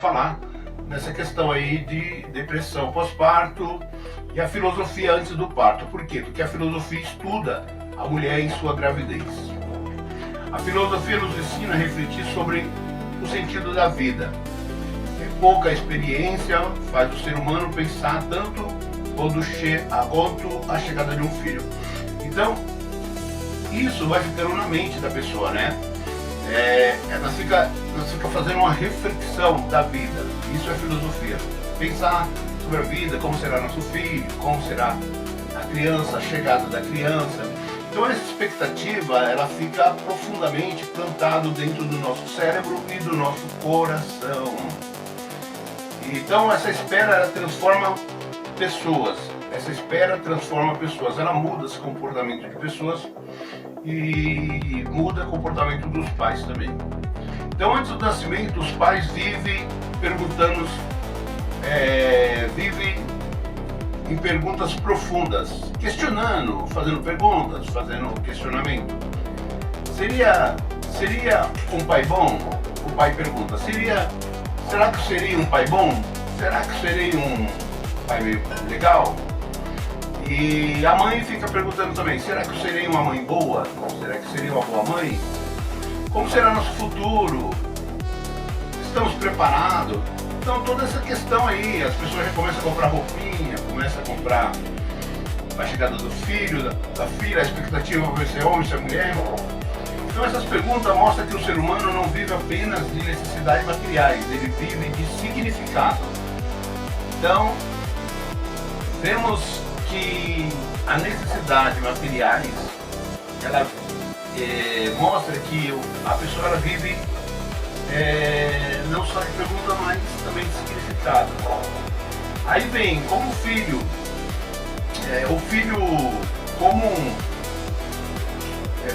falar nessa questão aí de depressão pós-parto e a filosofia antes do parto. Por quê? Porque a filosofia estuda a mulher em sua gravidez. A filosofia nos ensina a refletir sobre o sentido da vida. Pouca experiência faz o ser humano pensar tanto quanto a chegada de um filho. Então, isso vai ficando na mente da pessoa, né? Ela fica fazendo uma reflexão da vida. Isso é filosofia. Pensar sobre a vida, como será nosso filho, como será a criança, a chegada da criança. Então essa expectativa, ela fica profundamente plantada dentro do nosso cérebro e do nosso coração. Então essa espera, ela transforma pessoas. Essa espera transforma pessoas. Ela muda esse comportamento de pessoas e muda o comportamento dos pais também. Então, antes do nascimento, os pais vivem perguntando, vivem em perguntas profundas, questionando, fazendo perguntas, fazendo questionamento. Seria um pai bom? O pai pergunta. Será que seria um pai bom? Será que seria um pai legal? E a mãe fica perguntando também, será que eu serei uma mãe boa? Será que seria uma boa mãe? Como será nosso futuro? Estamos preparados? Então toda essa questão aí, as pessoas já começam a comprar roupinha, começam a comprar a chegada do filho, da filha, a expectativa vai ser homem, ser mulher. Então essas perguntas mostram que o ser humano não vive apenas de necessidades materiais, ele vive de significado. Então, vemos que a necessidade materiais, ela mostra que a pessoa ela vive não só de pergunta, mas também de significado. Aí vem, como o filho como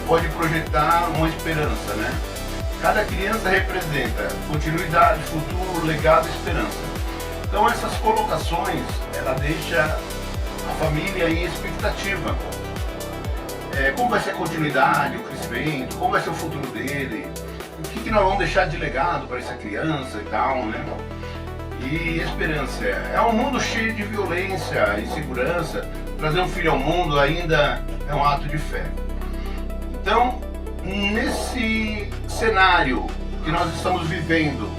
pode projetar uma esperança, né? Cada criança representa continuidade, futuro, legado e esperança. Então essas colocações, ela deixa a família em expectativa. Como vai ser a continuidade, o crescimento, como vai ser o futuro dele, o que nós vamos deixar de legado para essa criança e tal, né? E esperança. É um mundo cheio de violência, insegurança. Trazer um filho ao mundo ainda é um ato de fé. Então, nesse cenário que nós estamos vivendo,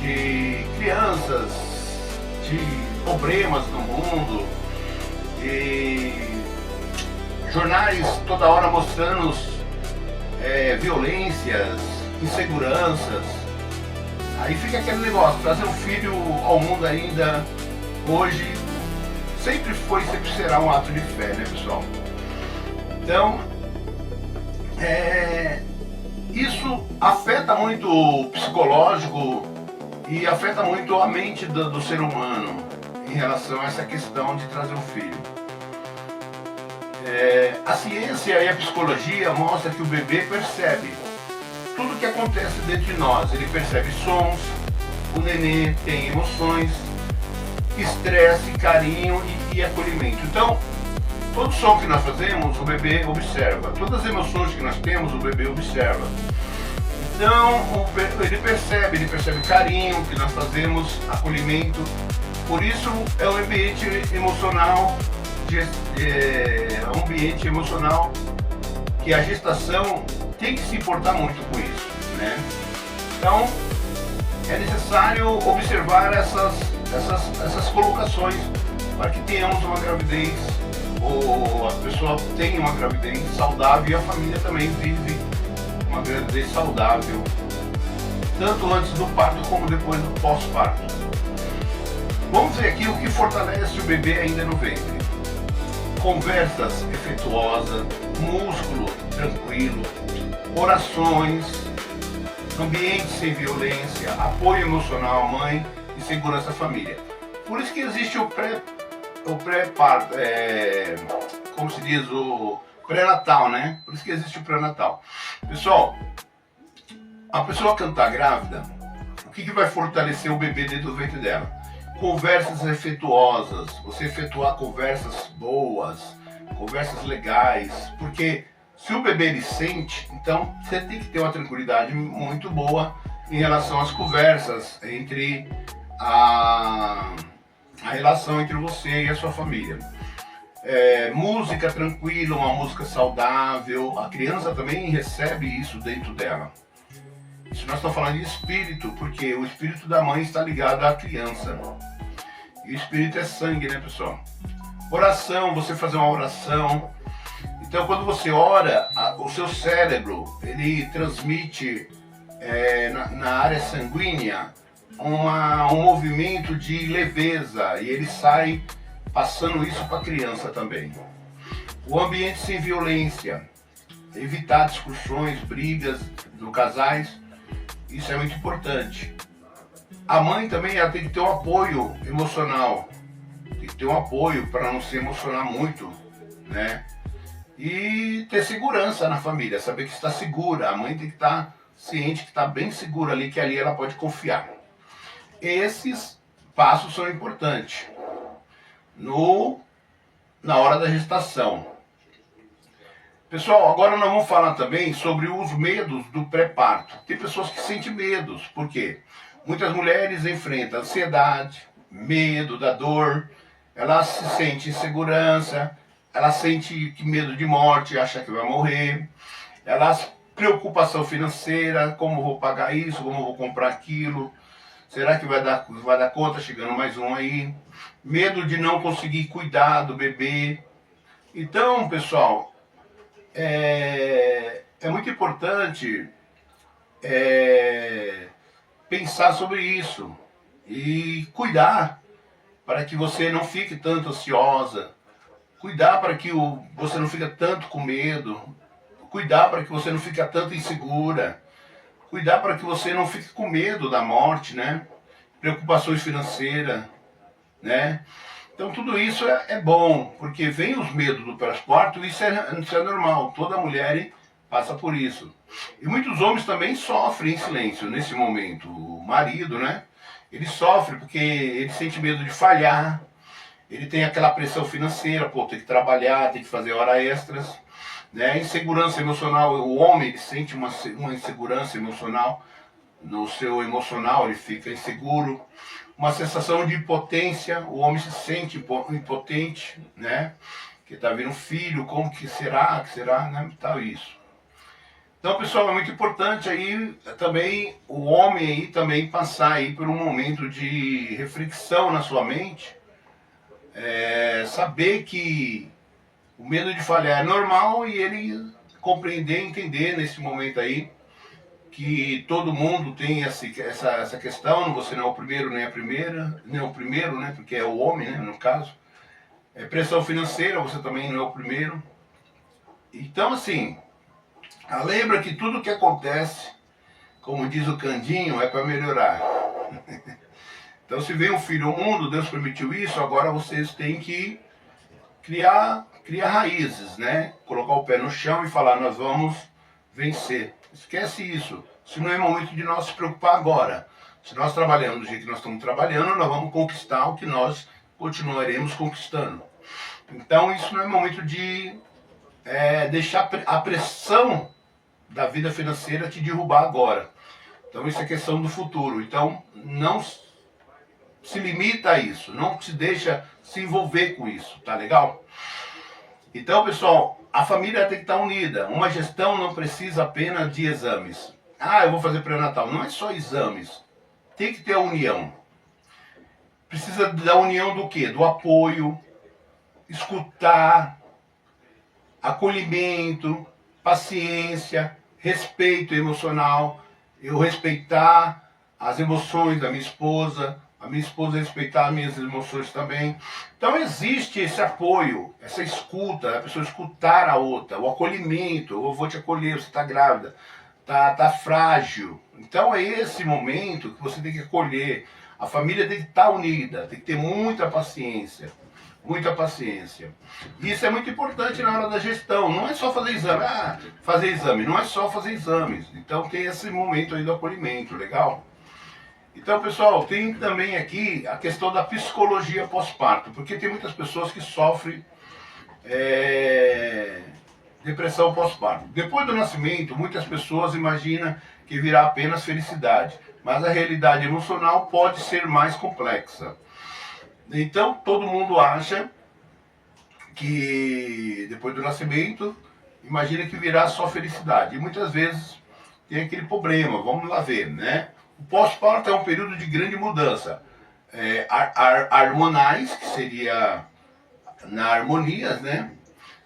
de crianças, de problemas no mundo, e jornais toda hora mostrando violências, inseguranças, aí fica aquele negócio, trazer um filho ao mundo ainda hoje sempre será um ato de fé, né, pessoal? Então, isso afeta muito o psicológico e afeta muito a mente do ser humano em relação a essa questão de trazer um filho. A ciência e a psicologia mostram que o bebê percebe tudo o que acontece dentro de nós. Ele percebe sons, o nenê tem emoções, estresse, carinho e acolhimento. Então, todo som que nós fazemos, o bebê observa. Todas as emoções que nós temos, o bebê observa. Então, ele percebe carinho que nós fazemos, acolhimento. Por isso, é um ambiente emocional, que a gestação tem que se importar muito com isso, né? Então, é necessário observar essas colocações para que tenhamos uma gravidez, ou a pessoa tenha uma gravidez saudável e a família também vive uma gravidez saudável, tanto antes do parto como depois do pós-parto. Vamos ver aqui o que fortalece o bebê ainda no ventre. Conversas efetuosas, músculo tranquilo, orações, ambiente sem violência, apoio emocional à mãe e segurança à família. Por isso que existe o pré-parto, como se diz, o pré-natal, né? Por isso que existe o pré-natal. Pessoal, a pessoa que está grávida, o que vai fortalecer o bebê dentro do ventre dela? Conversas efetuosas, você efetuar conversas boas, conversas legais, porque se o bebê ele sente, então você tem que ter uma tranquilidade muito boa em relação às conversas entre a relação entre você e a sua família. Música tranquila, uma música saudável, a criança também recebe isso dentro dela. Isso nós estamos falando de espírito, porque o espírito da mãe está ligado à criança. E o espírito é sangue, né, pessoal? Oração, você fazer uma oração. Então, quando você ora, o seu cérebro, ele transmite na área sanguínea um movimento de leveza, e ele sai passando isso para a criança também. O ambiente sem violência, evitar discussões, brigas no casais, isso é muito importante. A mãe também ela tem que ter um apoio emocional, tem que ter um apoio para não se emocionar muito, né? E ter segurança na família, saber que está segura. A mãe tem que estar ciente que está bem segura ali, que ali ela pode confiar. Esses passos são importantes na hora da gestação. Pessoal, agora nós vamos falar também sobre os medos do pré-parto. Tem pessoas que sentem medos, por quê? Muitas mulheres enfrentam ansiedade, medo da dor, ela se sente insegurança, ela sente medo de morte, acha que vai morrer, elas preocupação financeira, como vou pagar isso, como vou comprar aquilo, será que vai dar conta, chegando mais um aí, medo de não conseguir cuidar do bebê. Então, pessoal, é muito importante pensar sobre isso e cuidar para que você não fique tanto ansiosa, cuidar para que você não fique tanto com medo, cuidar para que você não fique tanto insegura, cuidar para que você não fique com medo da morte, né? Preocupações financeiras, né? Então tudo isso é bom, porque vem os medos do pós-parto, isso é normal, toda mulher passa por isso. E muitos homens também sofrem em silêncio nesse momento. O marido, né? Ele sofre porque ele sente medo de falhar, ele tem aquela pressão financeira, pô, tem que trabalhar, tem que fazer horas extras, né? Insegurança emocional, o homem ele sente uma insegurança emocional, no seu emocional ele fica inseguro, uma sensação de impotência, o homem se sente impotente, né? Que tá vindo um filho, como que será, né? Tal isso. Então, pessoal, é muito importante aí também o homem aí também passar aí por um momento de reflexão na sua mente, saber que o medo de falhar é normal e ele compreender, entender nesse momento aí que todo mundo tem essa questão, você não é o primeiro nem a primeira, nem o primeiro, né, porque é o homem, né, no caso. Pressão financeira, você também não é o primeiro. Então, assim, lembra que tudo que acontece, como diz o Candinho, é para melhorar. Então, se vem um filho ao mundo, Deus permitiu isso, agora vocês têm que criar raízes, né? Colocar o pé no chão e falar, nós vamos vencer. Esquece isso. Se não é momento de nós se preocupar agora. Se nós trabalhamos do jeito que nós estamos trabalhando, nós vamos conquistar o que nós continuaremos conquistando. Então, isso não é momento de deixar a pressão da vida financeira te derrubar agora. Então, isso é questão do futuro. Então, não se limita a isso. Não se deixa se envolver com isso. Tá legal? Então, pessoal, a família tem que estar unida. Uma gestão não precisa apenas de exames. Eu vou fazer pré-natal. Não é só exames. Tem que ter a união. Precisa da união do quê? Do apoio, escutar, acolhimento, paciência, respeito emocional. Eu respeitar as emoções da minha esposa, a minha esposa respeitar as minhas emoções também. Então existe esse apoio, essa escuta, a pessoa escutar a outra, o acolhimento, eu vou te acolher, você está grávida, tá frágil. Então é esse momento que você tem que acolher. A família tem que estar unida, tem que ter muita paciência. Muita paciência. Isso é muito importante na hora da gestão. Não é só fazer exame. Fazer exame. Não é só fazer exames. Então tem esse momento aí do acolhimento, legal? Então, pessoal, tem também aqui a questão da psicologia pós-parto. Porque tem muitas pessoas que sofrem depressão pós-parto. Depois do nascimento, muitas pessoas imaginam que virá apenas felicidade. Mas a realidade emocional pode ser mais complexa. Então, todo mundo acha que depois do nascimento, imagina que virá só felicidade. E muitas vezes tem aquele problema, vamos lá ver, né? O pós-parto é um período de grande mudança. Hormonais, que seria na harmonias, né?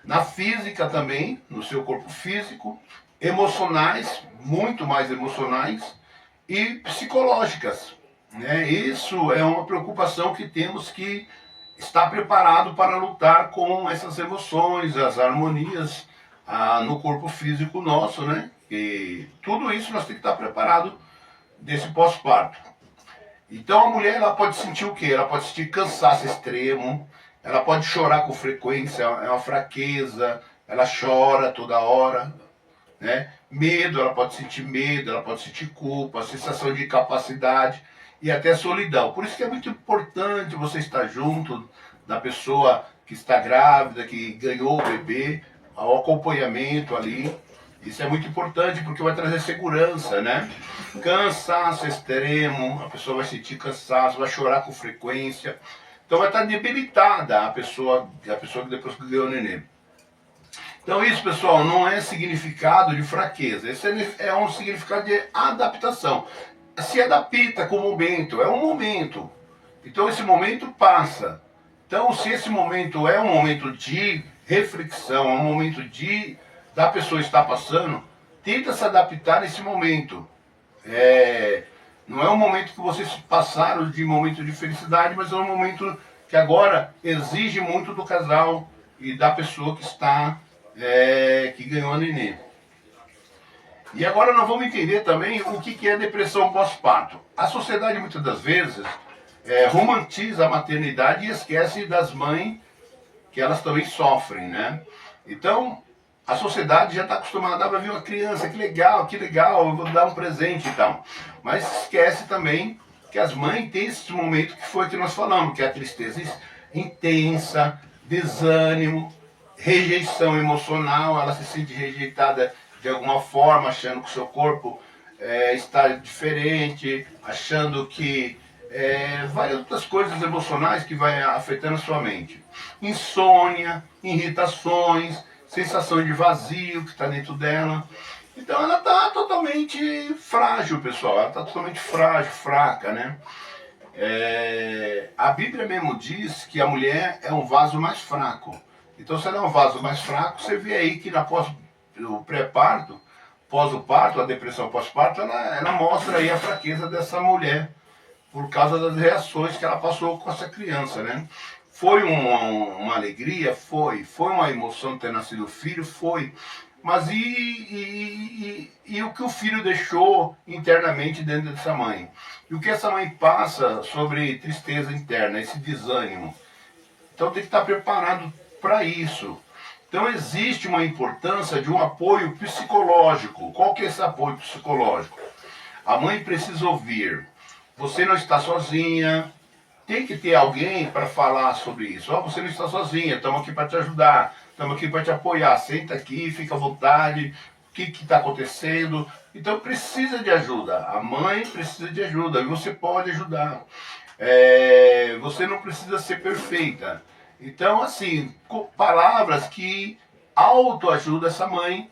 Na física também, no seu corpo físico, emocionais, muito mais emocionais, e psicológicas, né? Isso é uma preocupação que temos que estar preparado para lutar com essas emoções, as harmonias no corpo físico nosso, né? E tudo isso nós temos que estar preparado desse pós-parto. Então a mulher, ela pode sentir o quê? Ela pode sentir cansaço extremo, ela pode chorar com frequência, é uma fraqueza, ela chora toda hora, né? Medo, ela pode sentir medo, ela pode sentir culpa, sensação de incapacidade e até solidão. Por isso que é muito importante você estar junto da pessoa que está grávida, que ganhou o bebê, ao acompanhamento ali. Isso é muito importante porque vai trazer segurança, né? Cansaço extremo, a pessoa vai sentir cansaço, vai chorar com frequência. Então vai estar debilitada a pessoa que depois que ganhou o neném. Então isso, pessoal, não é significado de fraqueza. Esse é um significado de adaptação. Se adapta com o momento, é um momento. Então esse momento passa. Então se esse momento é um momento de reflexão, é um momento da pessoa estar passando, tenta se adaptar nesse momento. Não é um momento que vocês passaram de momento de felicidade, mas é um momento que agora exige muito do casal e da pessoa que está, que ganhou a neném. E agora nós vamos entender também o que é depressão pós-parto. A sociedade muitas das vezes romantiza a maternidade e esquece das mães que elas também sofrem, né? Então, a sociedade já está acostumada a ver uma criança, que legal, eu vou dar um presente e tal. Mas esquece também que as mães têm esse momento que foi que nós falamos, que é a tristeza intensa, desânimo, rejeição emocional, ela se sente rejeitada de alguma forma, achando que o seu corpo está diferente, achando que várias outras coisas emocionais que vai afetando a sua mente. Insônia, irritações, sensação de vazio que está dentro dela. Então ela está totalmente frágil, pessoal. Ela está totalmente frágil, fraca, né? A Bíblia mesmo diz que a mulher é um vaso mais fraco. Então se ela é um vaso mais fraco, você vê aí que após o pré-parto, pós o parto, a depressão pós-parto, ela mostra aí a fraqueza dessa mulher por causa das reações que ela passou com essa criança, né? Foi uma alegria? Foi. Foi uma emoção ter nascido o filho? Foi. Mas e o que o filho deixou internamente dentro dessa mãe? E o que essa mãe passa sobre tristeza interna, esse desânimo? Então tem que estar preparado para isso. Então existe uma importância de um apoio psicológico. Qual que é esse apoio psicológico? A mãe precisa ouvir: você não está sozinha. Tem que ter alguém para falar sobre isso. Você não está sozinha, estamos aqui para te ajudar, estamos aqui para te apoiar. Senta aqui, fica à vontade, o que está acontecendo? Então precisa de ajuda. A mãe precisa de ajuda e você pode ajudar. Você não precisa ser perfeita. Então, assim, palavras que autoajudam essa mãe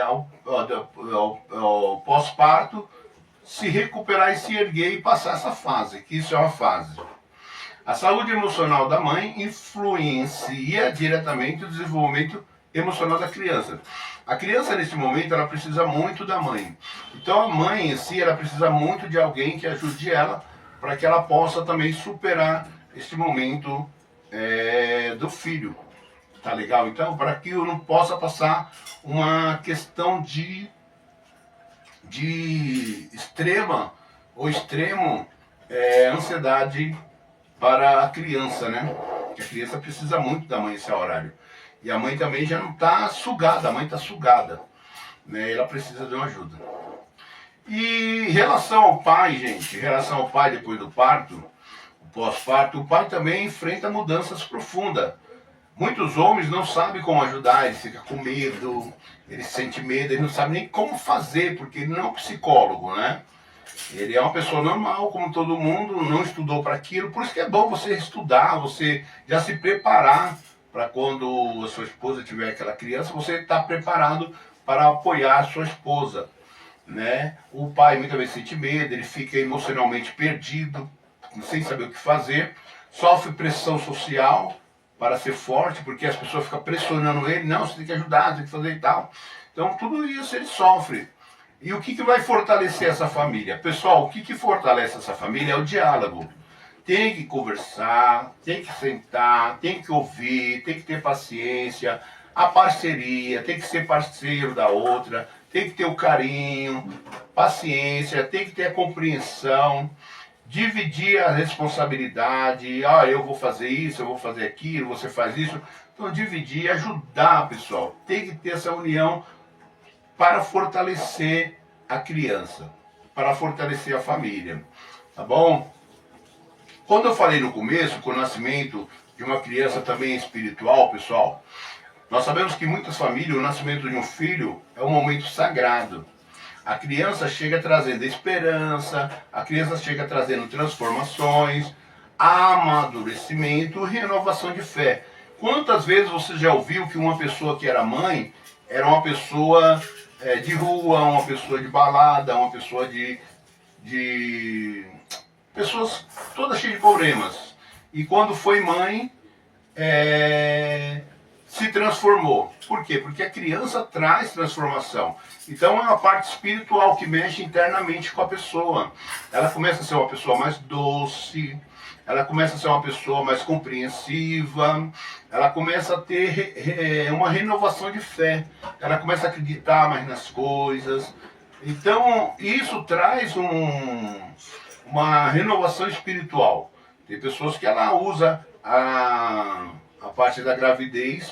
ao pós-parto, se recuperar e se erguer e passar essa fase, que isso é uma fase. A saúde emocional da mãe influencia diretamente o desenvolvimento emocional da criança. A criança, nesse momento, ela precisa muito da mãe. Então, a mãe em si, ela precisa muito de alguém que ajude ela, para que ela possa também superar esse momento do filho. Tá legal? Então, para que eu não possa passar uma questão de extrema ou extremo ansiedade para a criança, né? Porque a criança precisa muito da mãe nesse horário. E a mãe também já não está sugada, a mãe está sugada, né? Ela precisa de uma ajuda. E em relação ao pai, gente, em relação ao pai depois do parto, o pós-parto, o pai também enfrenta mudanças profundas Muitos homens não sabem como ajudar, eles ficam com medo, eles sentem medo, eles não sabem nem como fazer, porque ele não é um psicólogo, né? Ele é uma pessoa normal, como todo mundo, não estudou para aquilo, por isso que é bom você estudar, você já se preparar para quando a sua esposa tiver aquela criança, você está preparado para apoiar a sua esposa, né? O pai muitas vezes sente medo, ele fica emocionalmente perdido, sem saber o que fazer, sofre pressão social para ser forte, porque as pessoas ficam pressionando ele, não, você tem que ajudar, você tem que fazer e tal. Então tudo isso ele sofre. E o que vai fortalecer essa família? Pessoal, o que fortalece essa família é o diálogo. Tem que conversar, tem que sentar, tem que ouvir, tem que ter paciência, a parceria, tem que ser parceiro da outra, tem que ter o carinho, paciência, tem que ter a compreensão, dividir a responsabilidade, eu vou fazer isso, eu vou fazer aquilo, você faz isso. Então dividir, ajudar, pessoal. Tem que ter essa união para fortalecer a criança, para fortalecer a família, tá bom? Quando eu falei no começo que o nascimento de uma criança também é espiritual, pessoal, nós sabemos que em muitas famílias o nascimento de um filho é um momento sagrado. A criança chega trazendo esperança, a criança chega trazendo transformações, amadurecimento, renovação de fé. Quantas vezes você já ouviu que uma pessoa que era mãe era uma pessoa de rua, uma pessoa de balada, uma pessoa de pessoas todas cheias de problemas. E quando foi mãe, se transformou. Por quê? Porque a criança traz transformação. Então é uma parte espiritual que mexe internamente com a pessoa. Ela começa a ser uma pessoa mais doce, ela começa a ser uma pessoa mais compreensiva, ela começa a ter uma renovação de fé, ela começa a acreditar mais nas coisas. Então isso traz uma renovação espiritual. Tem pessoas que ela usa a parte da gravidez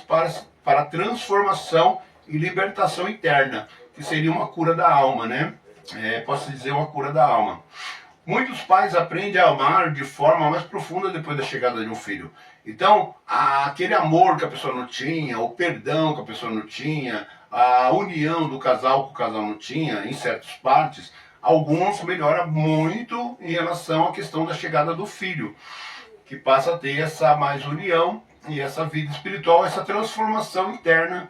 para transformação e libertação interna, que seria uma cura da alma, né? Posso dizer, uma cura da alma. Muitos pais aprendem a amar de forma mais profunda depois da chegada de um filho. Então, aquele amor que a pessoa não tinha, o perdão que a pessoa não tinha, a união do casal que o casal não tinha, em certas partes, alguns melhoram muito em relação à questão da chegada do filho, que passa a ter essa mais união e essa vida espiritual, essa transformação interna,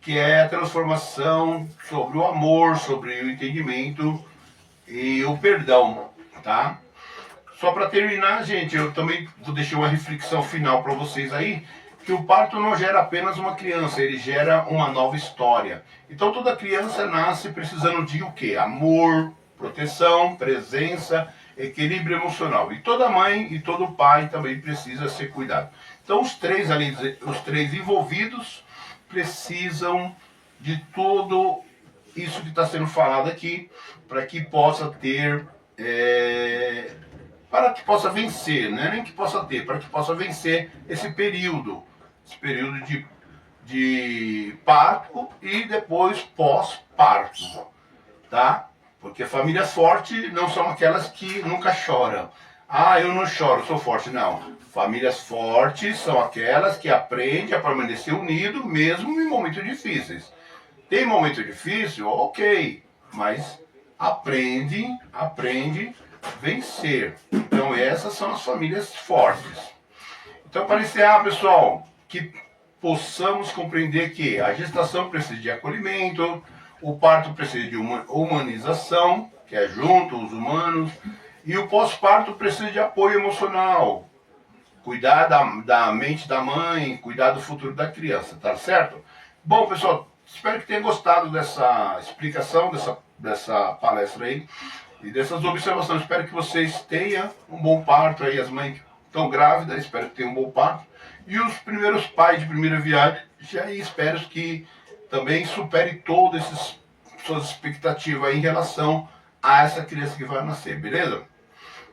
que é a transformação sobre o amor, sobre o entendimento e o perdão, tá? Só para terminar, gente, eu também vou deixar uma reflexão final para vocês aí, que o parto não gera apenas uma criança, ele gera uma nova história. Então toda criança nasce precisando de o quê? Amor, proteção, presença, equilíbrio emocional. E toda mãe e todo pai também precisa ser cuidado. Então os três envolvidos precisam de tudo isso que está sendo falado aqui, para que possa ter, para que possa vencer, não é nem que possa ter, para que possa vencer esse período de parto e depois pós-parto, tá? Porque famílias fortes não são aquelas que nunca choram. Eu não choro, sou forte. Não. Famílias fortes são aquelas que aprendem a permanecer unido mesmo em momentos difíceis. Tem momento difícil? Ok. Mas aprende a vencer. Então essas são as famílias fortes. Então para encerrar, pessoal, que possamos compreender que a gestação precisa de acolhimento, o parto precisa de uma humanização, que é junto os humanos, e o pós-parto precisa de apoio emocional, cuidar da mente da mãe, cuidar do futuro da criança, tá certo? Bom, pessoal, espero que tenham gostado dessa explicação, dessa palestra aí, e dessas observações. Espero que vocês tenham um bom parto aí, as mães que estão grávidas, espero que tenham um bom parto, e os primeiros pais de primeira viagem, já espero que também supere todas essas suas expectativas aí em relação a essa criança que vai nascer, beleza?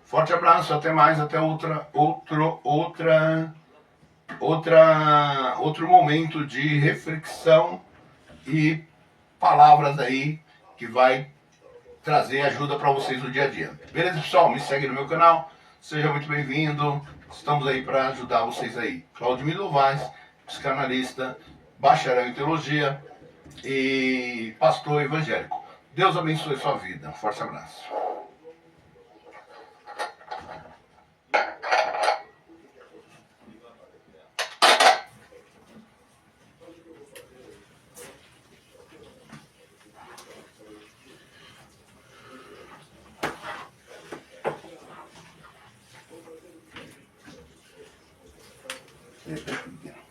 Forte abraço, até mais, até outro momento de reflexão e palavras aí que vai trazer ajuda para vocês no dia a dia. Beleza, pessoal? Me segue no meu canal, seja muito bem-vindo. Estamos aí para ajudar vocês aí. Claudemir Novaes, psicanalista, bacharel em teologia e pastor evangélico. Deus abençoe sua vida. Um forte abraço. Eita,